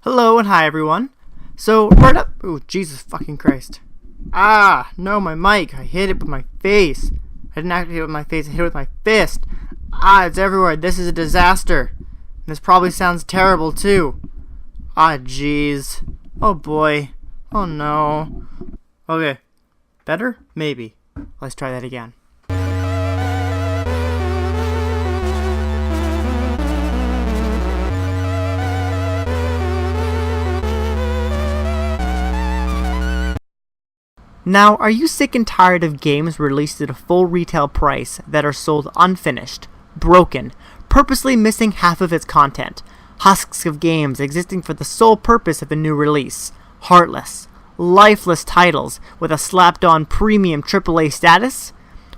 Hello and hi everyone. So right up, oh Jesus fucking Christ. No, my mic, I hit it with my face. I didn't actually hit it with my face, I hit it with my fist. It's everywhere, this is a disaster. This probably sounds terrible too. Jeez. Oh boy. Oh no. Okay. Better? Maybe. Let's try that again. Now, are you sick and tired of games released at a full retail price that are sold unfinished, broken, purposely missing half of its content, husks of games existing for the sole purpose of a new release, heartless, lifeless titles with a slapped-on premium AAA status?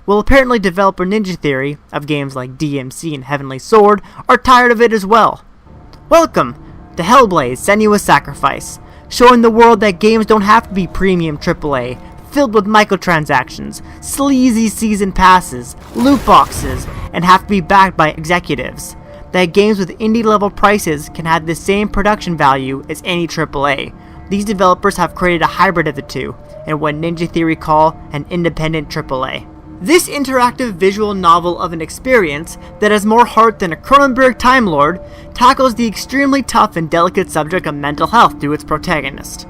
Well, apparently developer Ninja Theory, of games like DMC and Heavenly Sword, are tired of it as well. Welcome to HellBlade: Senua's Sacrifice, showing the world that games don't have to be premium AAA, filled with microtransactions, sleazy season passes, loot boxes, and have to be backed by executives. That games with indie level prices can have the same production value as any AAA. These developers have created a hybrid of the two, and what Ninja Theory call an independent AAA. This interactive visual novel of an experience that has more heart than a Cronenberg Time Lord tackles the extremely tough and delicate subject of mental health through its protagonist.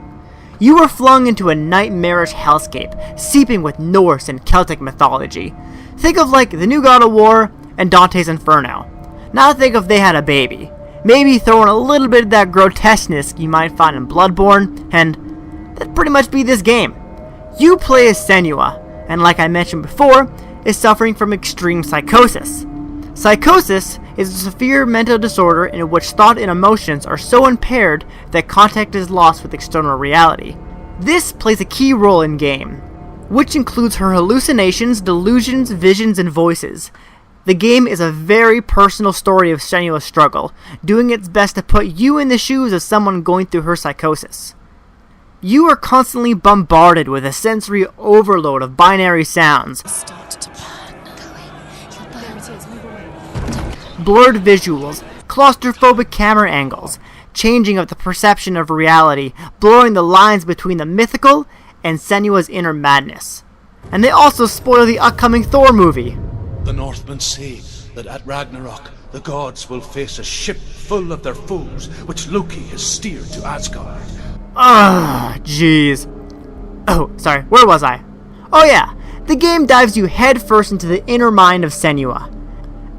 You are flung into a nightmarish hellscape, seeping with Norse and Celtic mythology. Think of like the new God of War and Dante's Inferno. Now think if they had a baby. Maybe throw in a little bit of that grotesqueness you might find in Bloodborne, and that'd pretty much be this game. You play as Senua, and like I mentioned before, is suffering from extreme psychosis. Psychosis is a severe mental disorder in which thought and emotions are so impaired that contact is lost with external reality. This plays a key role in game, which includes her hallucinations, delusions, visions, and voices. The game is a very personal story of Senua's struggle, doing its best to put you in the shoes of someone going through her psychosis. You are constantly bombarded with a sensory overload of binary sounds, blurred visuals, claustrophobic camera angles, changing of the perception of reality, blurring the lines between the mythical and Senua's inner madness. And they also spoil the upcoming Thor movie. The Northmen say that at Ragnarok, the gods will face a ship full of their foes, which Loki has steered to Asgard. Jeez. Oh, sorry, where was I? Oh yeah, the game dives you headfirst into the inner mind of Senua.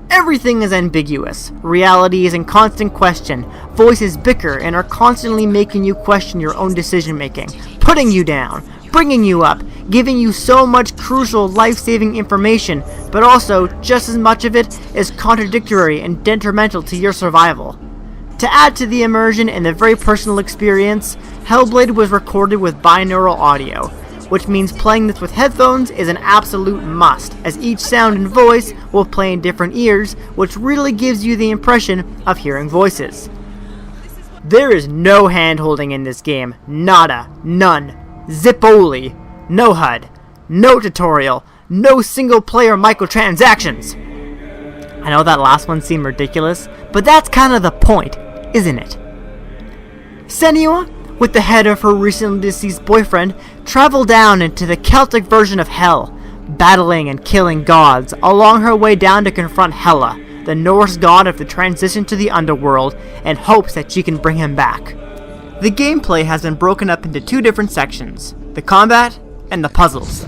Everything is ambiguous, reality is in constant question, voices bicker and are constantly making you question your own decision making, putting you down, bringing you up, giving you so much crucial life-saving information, but also just as much of it is contradictory and detrimental to your survival. To add to the immersion and the very personal experience, HellBlade was recorded with binaural audio, which means playing this with headphones is an absolute must, as each sound and voice will play in different ears, which really gives you the impression of hearing voices. There is no hand-holding in this game, nada, none, zipoli, no HUD, no tutorial, no single-player microtransactions. I know that last one seemed ridiculous, but that's kind of the point, isn't it? Senua, with the head of her recently deceased boyfriend, travel down into the Celtic version of hell, battling and killing gods along her way down to confront Hela, the Norse god of the transition to the underworld, and hopes that she can bring him back. The gameplay has been broken up into two different sections, the combat and the puzzles.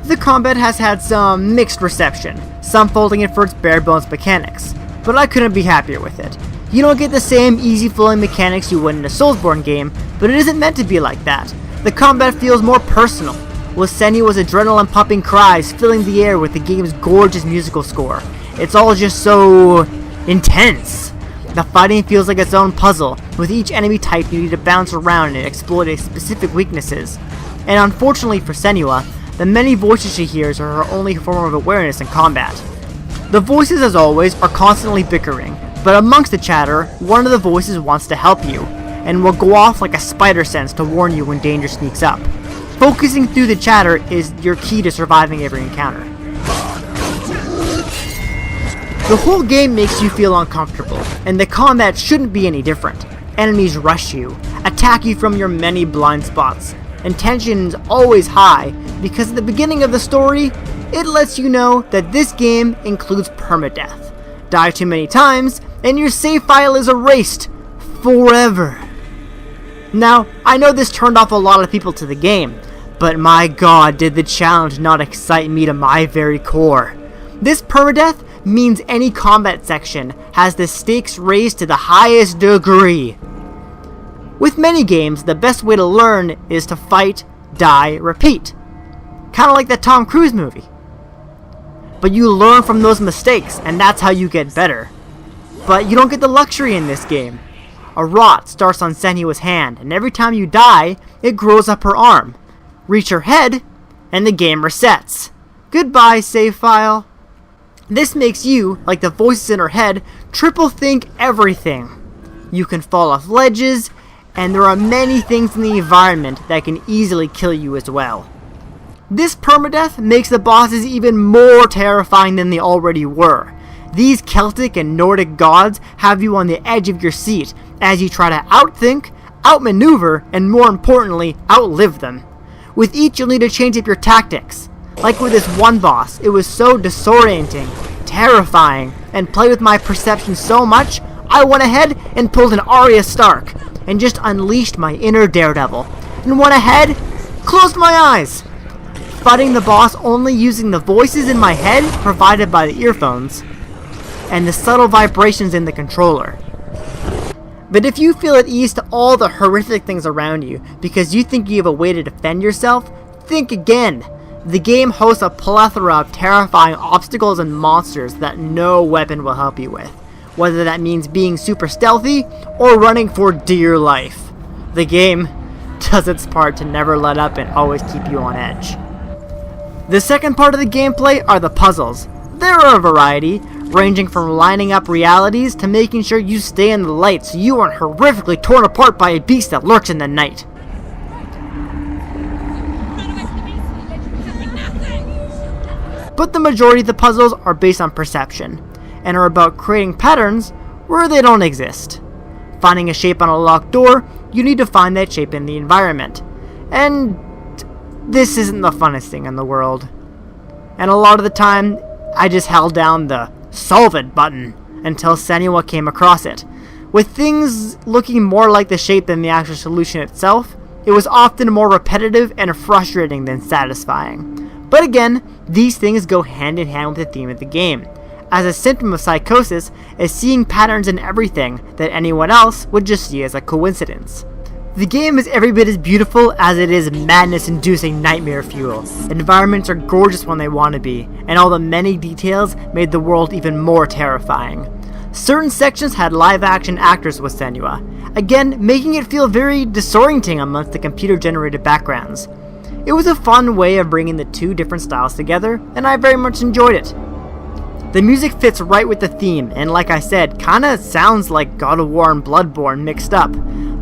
The combat has had some mixed reception, some faulting it for its bare bones mechanics, but I couldn't be happier with it. You don't get the same easy-flowing mechanics you would in a Soulsborne game, but it isn't meant to be like that. The combat feels more personal, with Senua's adrenaline-pumping cries filling the air with the game's gorgeous musical score. It's all just so intense. The fighting feels like its own puzzle, with each enemy type you need to bounce around and exploit its specific weaknesses. And unfortunately for Senua, the many voices she hears are her only form of awareness in combat. The voices, as always, are constantly bickering, but amongst the chatter, one of the voices wants to help you, and will go off like a spider sense to warn you when danger sneaks up. Focusing through the chatter is your key to surviving every encounter. The whole game makes you feel uncomfortable, and the combat shouldn't be any different. Enemies rush you, attack you from your many blind spots, and tension is always high because at the beginning of the story, it lets you know that this game includes permadeath. Die too many times, and your save file is erased forever. Now, I know this turned off a lot of people to the game, but my god did the challenge not excite me to my very core. This permadeath means any combat section has the stakes raised to the highest degree. With many games, the best way to learn is to fight, die, repeat. Kinda like that Tom Cruise movie. But you learn from those mistakes, and that's how you get better. But you don't get the luxury in this game. A rot starts on Senua's hand, and every time you die, it grows up her arm. Reach her head, and the game resets. Goodbye, save file. This makes you, like the voices in her head, triple think everything. You can fall off ledges, and there are many things in the environment that can easily kill you as well. This permadeath makes the bosses even more terrifying than they already were. These Celtic and Nordic gods have you on the edge of your seat as you try to outthink, outmaneuver, and more importantly, outlive them. With each you'll need to change up your tactics. Like with this one boss, it was so disorienting, terrifying, and played with my perception so much, I went ahead and pulled an Arya Stark, and just unleashed my inner daredevil, and went ahead, closed my eyes. Fighting the boss only using the voices in my head provided by the earphones, and the subtle vibrations in the controller. But if you feel at ease to all the horrific things around you because you think you have a way to defend yourself, think again. The game hosts a plethora of terrifying obstacles and monsters that no weapon will help you with, whether that means being super stealthy or running for dear life. The game does its part to never let up and always keep you on edge. The second part of the gameplay are the puzzles. There are a variety, ranging from lining up realities to making sure you stay in the light so you aren't horrifically torn apart by a beast that lurks in the night. But the majority of the puzzles are based on perception, and are about creating patterns where they don't exist. Finding a shape on a locked door, you need to find that shape in the environment. And this isn't the funnest thing in the world. And a lot of the time, I just held down the solve it button until Senua came across it. With things looking more like the shape than the actual solution itself, it was often more repetitive and frustrating than satisfying. But again, these things go hand in hand with the theme of the game, as a symptom of psychosis is seeing patterns in everything that anyone else would just see as a coincidence. The game is every bit as beautiful as it is madness-inducing nightmare fuel. Environments are gorgeous when they want to be, and all the many details made the world even more terrifying. Certain sections had live-action actors with Senua, again making it feel very disorienting amongst the computer-generated backgrounds. It was a fun way of bringing the two different styles together, and I very much enjoyed it. The music fits right with the theme, and like I said, kinda sounds like God of War and Bloodborne mixed up.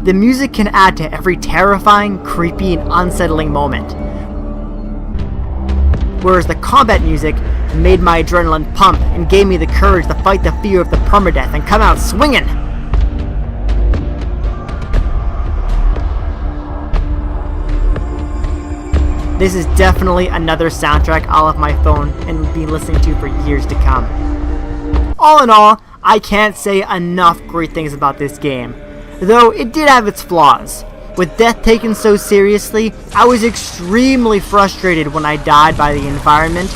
The music can add to every terrifying, creepy, and unsettling moment. Whereas the combat music made my adrenaline pump and gave me the courage to fight the fear of the permadeath and come out swinging. This is definitely another soundtrack I'll have my phone and be listening to for years to come. All in all, I can't say enough great things about this game, though it did have its flaws. With death taken so seriously, I was extremely frustrated when I died by the environment,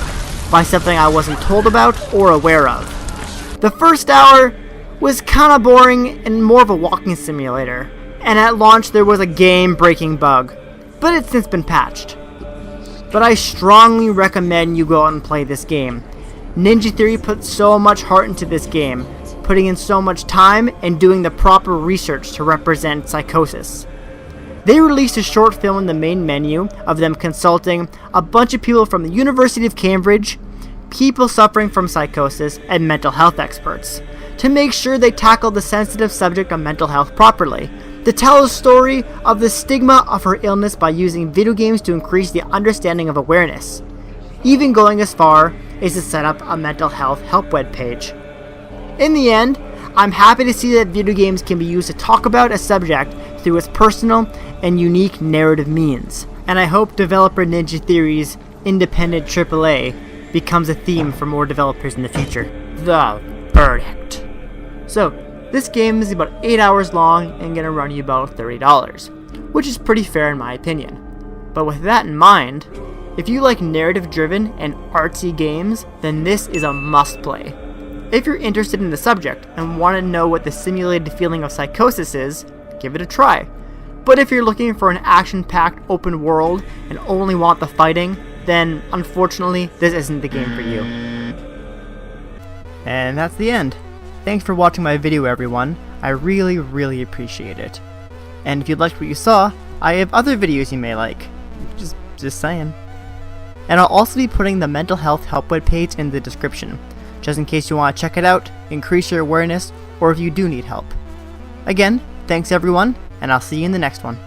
by something I wasn't told about or aware of. The first hour was kinda boring and more of a walking simulator, and at launch there was a game-breaking bug, but it's since been patched. But I strongly recommend you go out and play this game. Ninja Theory put so much heart into this game, putting in so much time and doing the proper research to represent psychosis. They released a short film in the main menu of them consulting a bunch of people from the University of Cambridge, people suffering from psychosis, and mental health experts, to make sure they tackled the sensitive subject of mental health properly, to tell a story of the stigma of her illness by using video games to increase the understanding of awareness, even going as far as to set up a mental health help web page. In the end, I'm happy to see that video games can be used to talk about a subject through its personal and unique narrative means, and I hope developer Ninja Theory's independent AAA becomes a theme for more developers in the future. The verdict. So, this game is about 8 hours long and gonna run you about $30, which is pretty fair in my opinion. But with that in mind, if you like narrative-driven and artsy games, then this is a must-play. If you're interested in the subject and want to know what the simulated feeling of psychosis is, give it a try. But if you're looking for an action-packed open world and only want the fighting, then unfortunately, this isn't the game for you. And that's the end. Thanks for watching my video, everyone. I really appreciate it. And if you liked what you saw, I have other videos you may like. Just saying. And I'll also be putting the mental health help webpage in the description, just in case you want to check it out, increase your awareness, or if you do need help. Again, thanks everyone, and I'll see you in the next one.